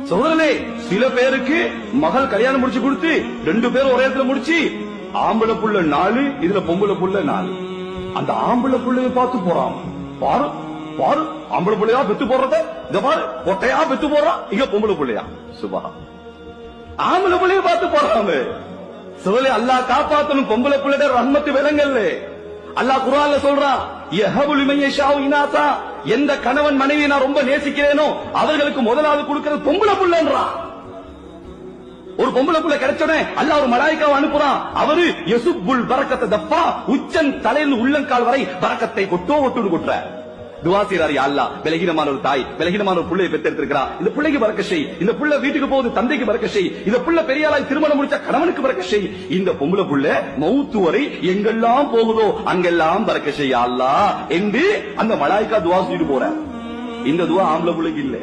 சோதரனே, சில பேருக்கு மகள் கல்யாணம் முடிச்சு கொடுத்து 2 பேரும் ஒரே இடத்துல முடிச்சு, ஆம்பளை புள்ள 4, இதுல பொம்பளை புள்ள 4. அந்த ஆம்பளை புள்ளைய பார்த்து போறான். பாரு பாரு, ஆம்பளை புள்ளையா பெத்து போடுறத இத பாரு, கொட்டையா பெத்து போடுறான். இங்க பொம்பளை புள்ளையா சுபா, ஆம்பளை புள்ளைய பார்த்து போறாங்க. சோழே, அல்லாஹ் காப்பாத்தணும். பொம்பளை புள்ளைட ரஹ்மத்து விலங்கல்ல. அல்லாஹ் குர்ஆன்ல சொல்றான், யஹபுல் மய்யஷாஉ இனாசா, எந்த கணவன் மனைவியை நான் ரொம்ப நேசிக்கிறேனோ அவர்களுக்கு முதலாவது கொடுக்கிறது பொம்பளை புள்ளன்றான். ஒரு பொம்பளை புள்ள கிடைச்சோடனே அல்லாஹ் ஒரு மலாயிக்காவை அனுப்புறான். அவரு யசுப்புல் பரக்கத்தை தப்பா, உச்சன் தலையில் உள்ளங்கால் வரை பரக்கத்தை ஒட்டு கொட்டுற துவா செய்றாரு. யா அல்லாஹ், பலகீனமான ஒரு தாய், பலகீனமான ஒரு புள்ளையை பெற்றெடுத்திருக்கிறா, இந்த பிள்ளைக்கு பரக்கத் செய். இந்த புள்ள வீட்டுக்கு போகுது, தந்தைக்கு பரக்கத் செய். இந்த புள்ள பெரியாளாய் திருமணம் முடிச்ச கணவனுக்கு பரக்கத் செய். இந்த பொம்பளை புள்ள மௌத்து வரை எங்கெல்லாம் போகுதோ அங்கெல்லாம் பரக்கத் செய் யா அல்லாஹ் என்று அந்த மலாயிக்கா துவா செஞ்சுட்டு போற. இந்த துவா ஆம்பளை புள்ளைக்கு இல்ல.